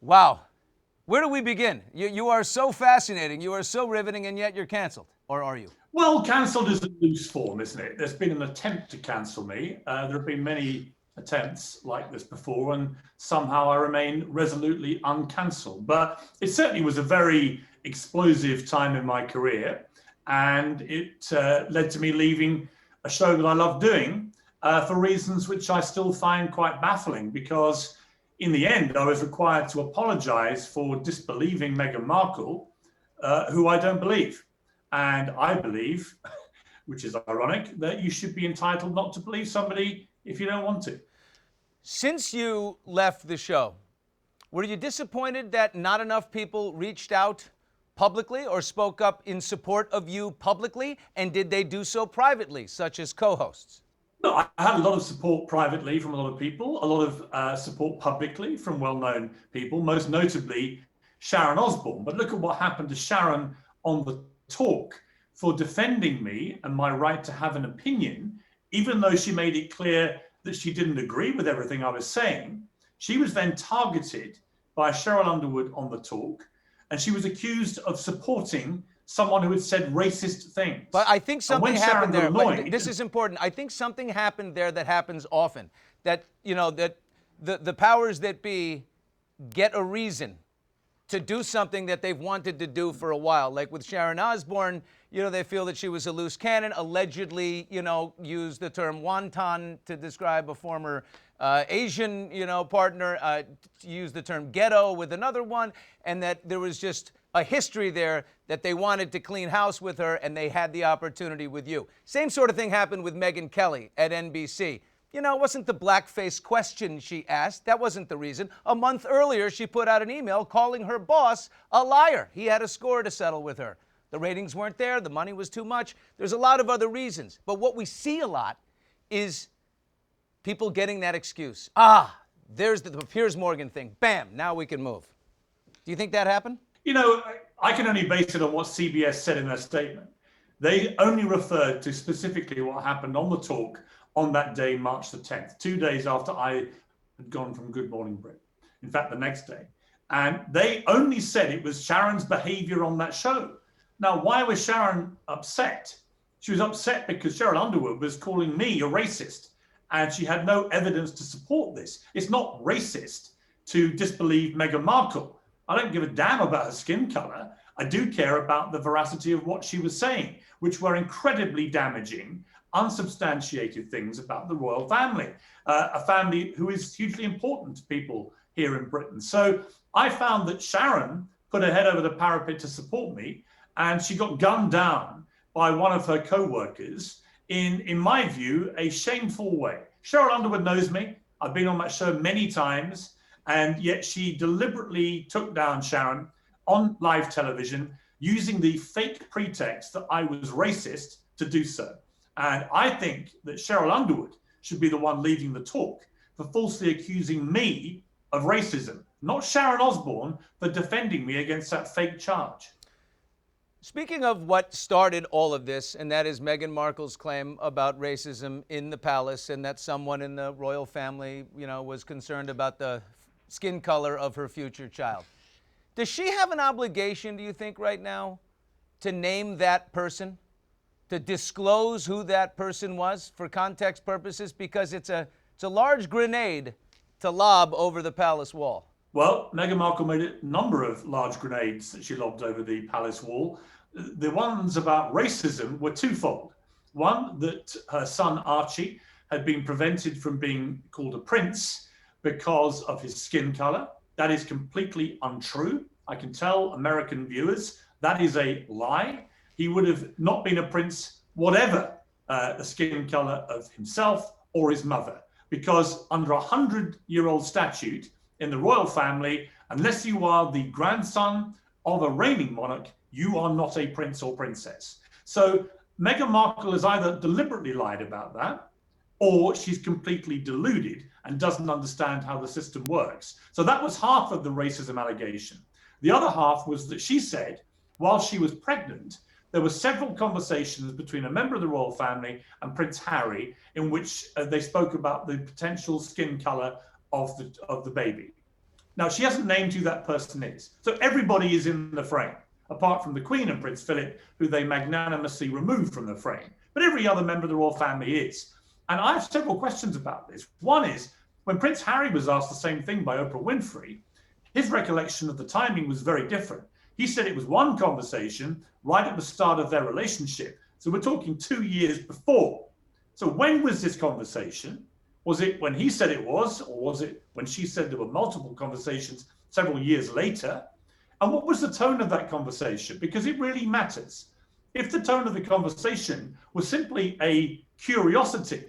Wow. Where do we begin? You are so fascinating. You are so riveting, and yet you're canceled. Or are you? Well, cancelled is a loose form, isn't it? There's been an attempt to cancel me. There have been many attempts like this before, and somehow I remain resolutely uncancelled. But it certainly was a very explosive time in my career, and it led to me leaving a show that I love doing for reasons which I still find quite baffling, because in the end, I was required to apologize for disbelieving Meghan Markle, who I don't believe. And I believe, which is ironic, that you should be entitled not to believe somebody if you don't want to. Since you left the show, were you disappointed that not enough people reached out publicly or spoke up in support of you publicly? And did they do so privately, such as co-hosts? No, I had a lot of support privately from a lot of people, a lot of support publicly from well-known people, most notably Sharon Osbourne. But look at what happened to Sharon on the talk for defending me and my right to have an opinion, even though she made it clear that she didn't agree with everything I was saying. She was then targeted by Cheryl Underwood on the talk, and she was accused of supporting someone who had said racist things. But I think something happened there. Annoyed, this is important. I think something happened there that happens often. That, that the powers that be get a reason to do something that they've wanted to do for a while. Like with Sharon Osbourne, they feel that she was a loose cannon, allegedly, used the term wonton to describe a former Asian, partner, used the term ghetto with another one, and that there was just a history there that they wanted to clean house with her, and they had the opportunity with you. Same sort of thing happened with Megyn Kelly at NBC. It wasn't the blackface question she asked. That wasn't the reason. A month earlier, she put out an email calling her boss a liar. He had a score to settle with her. The ratings weren't there. The money was too much. There's a lot of other reasons. But what we see a lot is people getting that excuse. There's the Piers Morgan thing. Bam, now we can move. Do you think that happened? I can only base it on what CBS said in their statement. They only referred to specifically what happened on the talk on that day, March the 10th, 2 days after I had gone from Good Morning Britain. In fact, the next day. And they only said it was Sharon's behavior on that show. Now, why was Sharon upset? She was upset because Cheryl Underwood was calling me a racist, and she had no evidence to support this. It's not racist to disbelieve Meghan Markle. I don't give a damn about her skin color. I do care about the veracity of what she was saying, which were incredibly damaging, unsubstantiated things about the royal family, a family who is hugely important to people here in Britain. So I found that Sharon put her head over the parapet to support me, and she got gunned down by one of her co-workers in my view, a shameful way. Cheryl Underwood knows me. I've been on that show many times, and yet she deliberately took down Sharon on live television using the fake pretext that I was racist to do so. And I think that Cheryl Underwood should be the one leading the talk for falsely accusing me of racism, not Sharon Osbourne for defending me against that fake charge. Speaking of what started all of this, and that is Meghan Markle's claim about racism in the palace, and that someone in the royal family, was concerned about the skin color of her future child. Does she have an obligation, do you think, right now, to name that person, to disclose who that person was for context purposes? Because it's a large grenade to lob over the palace wall. Well, Meghan Markle made a number of large grenades that she lobbed over the palace wall. The ones about racism were twofold. One, that her son Archie had been prevented from being called a prince because of his skin color. That is completely untrue. I can tell American viewers that is a lie. He would have not been a prince, whatever the skin color of himself or his mother, because under 100-year-old statute in the royal family, unless you are the grandson of a reigning monarch, you are not a prince or princess. So Meghan Markle has either deliberately lied about that, or she's completely deluded and doesn't understand how the system works. So that was half of the racism allegation. The other half was that she said, while she was pregnant, there were several conversations between a member of the royal family and Prince Harry in which they spoke about the potential skin color of the baby. Now, she hasn't named who that person is. So everybody is in the frame, apart from the Queen and Prince Philip, who they magnanimously removed from the frame. But every other member of the royal family is. And I have several questions about this. One is, when Prince Harry was asked the same thing by Oprah Winfrey, his recollection of the timing was very different. He said it was one conversation right at the start of their relationship. So we're talking 2 years before. So when was this conversation? Was it when he said it was, or was it when she said there were multiple conversations several years later? And what was the tone of that conversation? Because it really matters. If the tone of the conversation was simply a curiosity,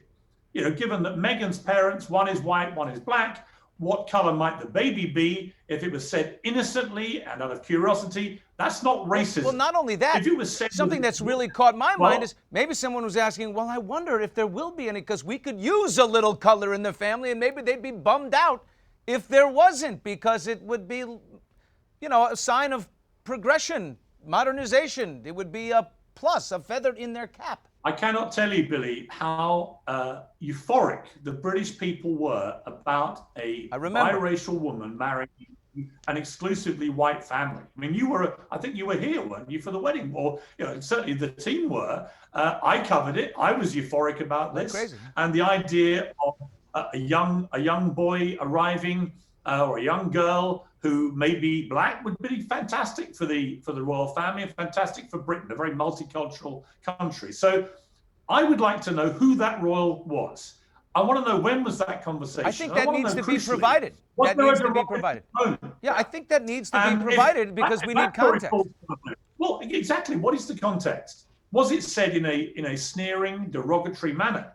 given that Meghan's parents, one is white, one is black, what color might the baby be? If it was said innocently and out of curiosity, that's not racism. Well, not only that, if it was said something that's really caught my mind is maybe someone was asking, well, I wonder if there will be any, because we could use a little color in the family, and maybe they'd be bummed out if there wasn't, because it would be, a sign of progression, modernization. It would be a plus, a feather in their cap. I cannot tell you, Billy, how euphoric the British people were about a biracial woman marrying an exclusively white family. I mean, I think you were here, weren't you, for the wedding? Or, certainly the team were. I covered it. I was euphoric about this. Crazy. And the idea of a young boy arriving, or a young girl who may be black, would be fantastic for the royal family and fantastic for Britain, a very multicultural country. So I would like to know who that royal was. I want to know, when was that conversation? I think that needs to be provided. That needs to be provided. Yeah, I think that needs to be provided because we need context. Well, exactly. What is the context? Was it said in a sneering, derogatory manner?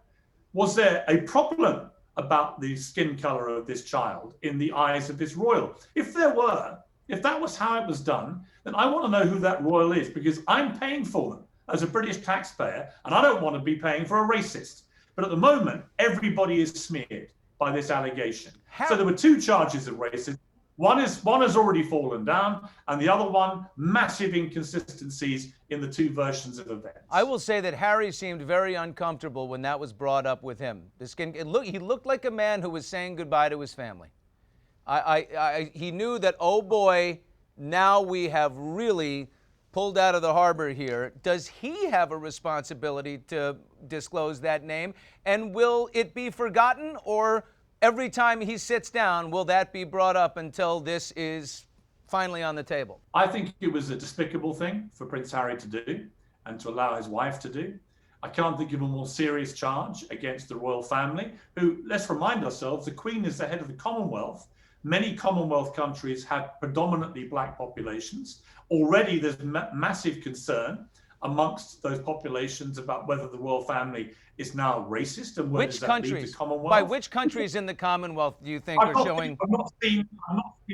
Was there a problem about the skin color of this child in the eyes of this royal? If that was how it was done, then I want to know who that royal is, because I'm paying for them as a British taxpayer, and I don't want to be paying for a racist. But at the moment, everybody is smeared by this allegation. So there were 2 charges of racism. One has already fallen down, and the other one, massive inconsistencies in the 2 versions of events. I will say that Harry seemed very uncomfortable when that was brought up with him. He looked like a man who was saying goodbye to his family. He knew that, oh boy, now we have really pulled out of the harbor here. Does he have a responsibility to disclose that name? And will it be forgotten, or every time he sits down, will that be brought up until this is finally on the table? I think it was a despicable thing for Prince Harry to do and to allow his wife to do. I can't think of a more serious charge against the royal family, who, let's remind ourselves, the Queen is the head of the Commonwealth. Many Commonwealth countries have predominantly black populations. Already there's massive concern amongst those populations about whether the royal family is now racist and whether that leaves the Commonwealth. By which countries in the Commonwealth do you think are showing? I'm not seeing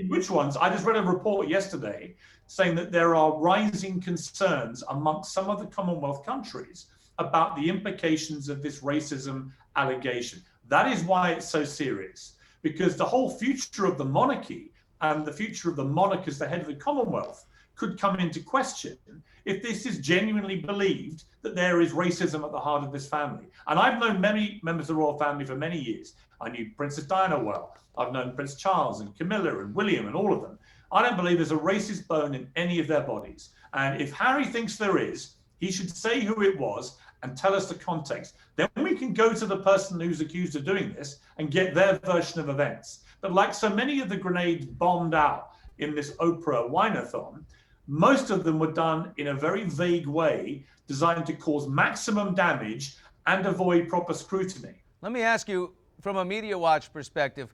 which ones. I just read a report yesterday saying that there are rising concerns amongst some of the Commonwealth countries about the implications of this racism allegation. That is why it's so serious, because the whole future of the monarchy and the future of the monarch as the head of the Commonwealth could come into question if this is genuinely believed that there is racism at the heart of this family. And I've known many members of the royal family for many years. I knew Princess Diana well. I've known Prince Charles and Camilla and William and all of them. I don't believe there's a racist bone in any of their bodies. And if Harry thinks there is, he should say who it was and tell us the context. Then we can go to the person who's accused of doing this and get their version of events. But like so many of the grenades bombed out in this Oprah wine-a-thon, most of them were done in a very vague way, designed to cause maximum damage and avoid proper scrutiny. Let me ask you, from a Media Watch perspective,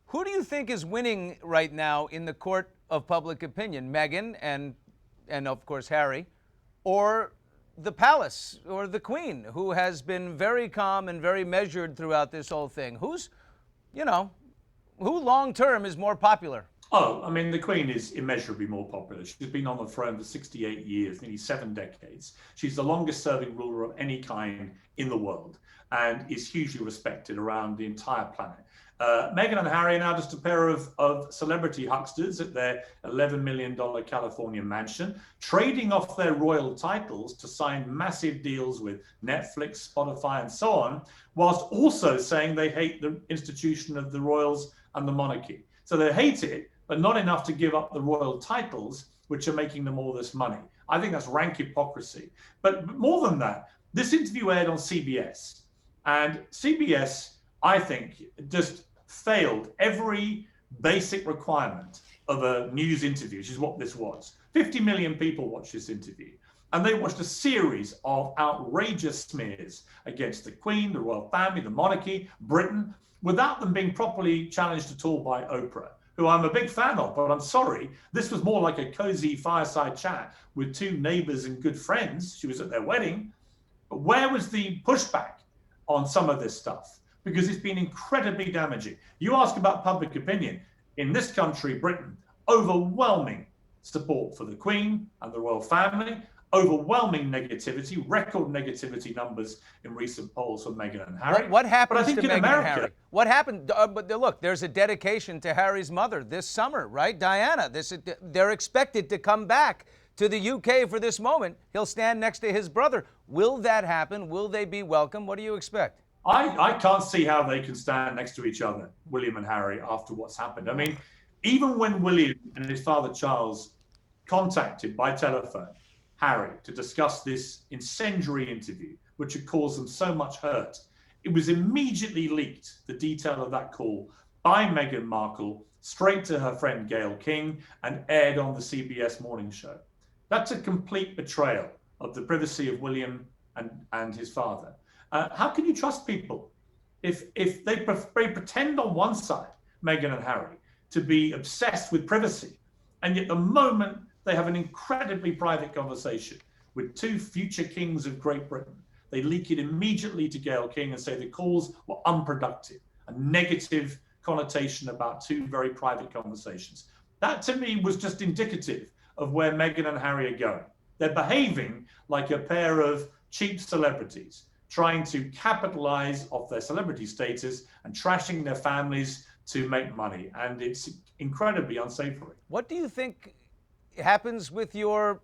who do you think is winning right now in the court of public opinion? Meghan and of course Harry, or the palace, or the Queen, who has been very calm and very measured throughout this whole thing? Who long-term is more popular? Oh, I mean, the Queen is immeasurably more popular. She's been on the throne for 68 years, nearly 7 decades. She's the longest-serving ruler of any kind in the world and is hugely respected around the entire planet. Meghan and Harry are now just a pair of celebrity hucksters at their $11 million California mansion, trading off their royal titles to sign massive deals with Netflix, Spotify, and so on, whilst also saying they hate the institution of the royals and the monarchy. So they hate it, but not enough to give up the royal titles, which are making them all this money. I think that's rank hypocrisy. But more than that, this interview aired on CBS, and CBS, I think, just failed every basic requirement of a news interview, which is what this was. 50 million people watched this interview, and they watched a series of outrageous smears against the Queen, the royal family, the monarchy, Britain, without them being properly challenged at all by Oprah, who I'm a big fan of, but I'm sorry, this was more like a cozy fireside chat with two neighbors and good friends. She was at their wedding. But where was the pushback on some of this stuff? Because it's been incredibly damaging. You ask about public opinion. In this country, Britain, overwhelming support for the Queen and the royal family, overwhelming negativity, record negativity numbers in recent polls for Meghan and Harry. What happens to Meghan America, and Harry? What happened? But look, there's a dedication to Harry's mother this summer, right? Diana. They're expected to come back to the UK for this moment. He'll stand next to his brother. Will that happen? Will they be welcome? What do you expect? I can't see how they can stand next to each other, William and Harry, after what's happened. I mean, even when William and his father Charles contacted by telephone Harry to discuss this incendiary interview, which had caused them so much hurt, it was immediately leaked, the detail of that call, by Meghan Markle straight to her friend Gayle King and aired on the CBS morning show. That's a complete betrayal of the privacy of William and his father. How can you trust people if they pretend on one side, Meghan and Harry, to be obsessed with privacy, and yet the moment they have an incredibly private conversation with two future kings of Great Britain, they leak it immediately to Gayle King and say the calls were unproductive, a negative connotation about two very private conversations. That to me was just indicative of where Meghan and Harry are going. They're behaving like a pair of cheap celebrities, trying to capitalize off their celebrity status and trashing their families to make money. And it's incredibly unsavory. What do you think happens with your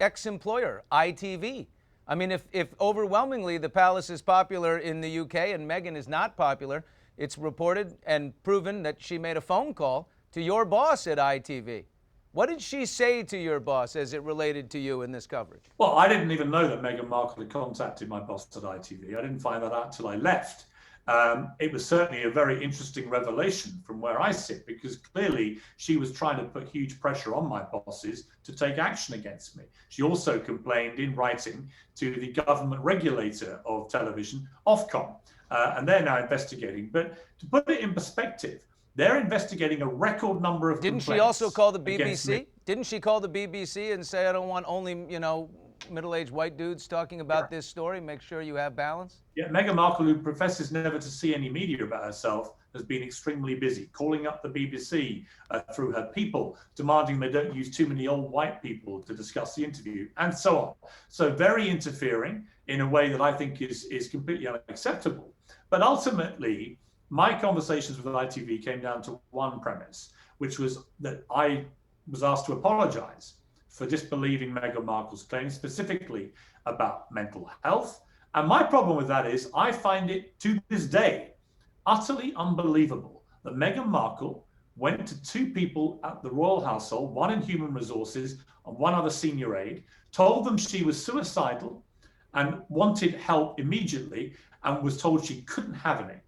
ex-employer, ITV? I mean, if overwhelmingly the palace is popular in the UK and Meghan is not popular, it's reported and proven that she made a phone call to your boss at ITV. What did she say to your boss as it related to you in this coverage? Well, I didn't even know that Meghan Markle had contacted my boss at ITV. I didn't find that out till I left. It was certainly a very interesting revelation from where I sit, because clearly she was trying to put huge pressure on my bosses to take action against me. She also complained in writing to the government regulator of television, Ofcom, and they're now investigating. But to put it in perspective, they're investigating a record number of complaints. Didn't she also call the BBC? Didn't she call the BBC and say, I don't want only, middle-aged white dudes talking about this story? Make sure you have balance? Yeah, Meghan Markle, who professes never to see any media about herself, has been extremely busy calling up the BBC through her people, demanding they don't use too many old white people to discuss the interview, and so on. So very interfering in a way that I think is completely unacceptable. But ultimately, my conversations with ITV came down to one premise, which was that I was asked to apologize for disbelieving Meghan Markle's claims, specifically about mental health. And my problem with that is I find it, to this day, utterly unbelievable that Meghan Markle went to two people at the royal household, one in human resources and one other senior aide, told them she was suicidal and wanted help immediately, and was told she couldn't have any.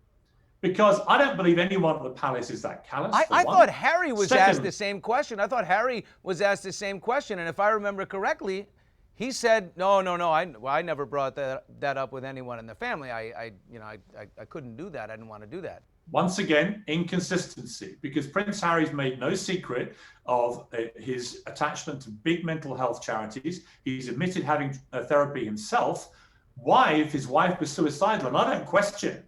Because I don't believe anyone at the palace is that callous. I thought Harry was asked the same question. I thought Harry was asked the same question. And if I remember correctly, he said, no, I never brought that up with anyone in the family. I couldn't do that. I didn't want to do that. Once again, inconsistency, because Prince Harry's made no secret of his attachment to big mental health charities. He's admitted having therapy himself. Why, if his wife was suicidal, and I don't question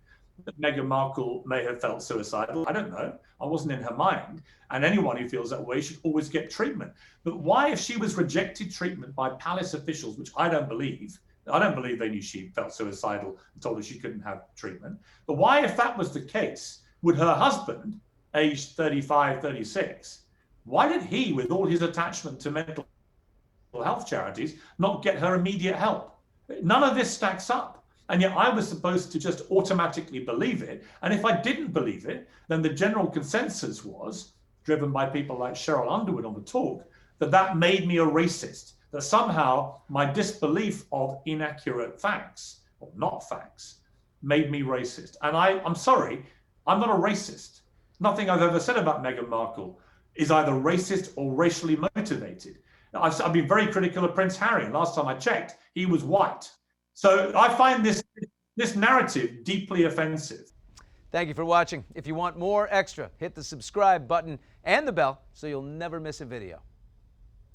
that Meghan Markle may have felt suicidal. I don't know. I wasn't in her mind. And anyone who feels that way should always get treatment. But why, if she was rejected treatment by palace officials, which I don't believe they knew she felt suicidal and told her she couldn't have treatment. But why, if that was the case, would her husband, aged 35, 36, why did he, with all his attachment to mental health charities, not get her immediate help? None of this stacks up. And yet I was supposed to just automatically believe it. And if I didn't believe it, then the general consensus was driven by people like Cheryl Underwood on the talk, that made me a racist, that somehow my disbelief of inaccurate facts, or not facts, made me racist. And I'm sorry, I'm not a racist. Nothing I've ever said about Meghan Markle is either racist or racially motivated. I've been very critical of Prince Harry. Last time I checked, he was white. So I find this narrative deeply offensive. Thank you for watching. If you want more extra, hit the subscribe button and the bell so you'll never miss a video.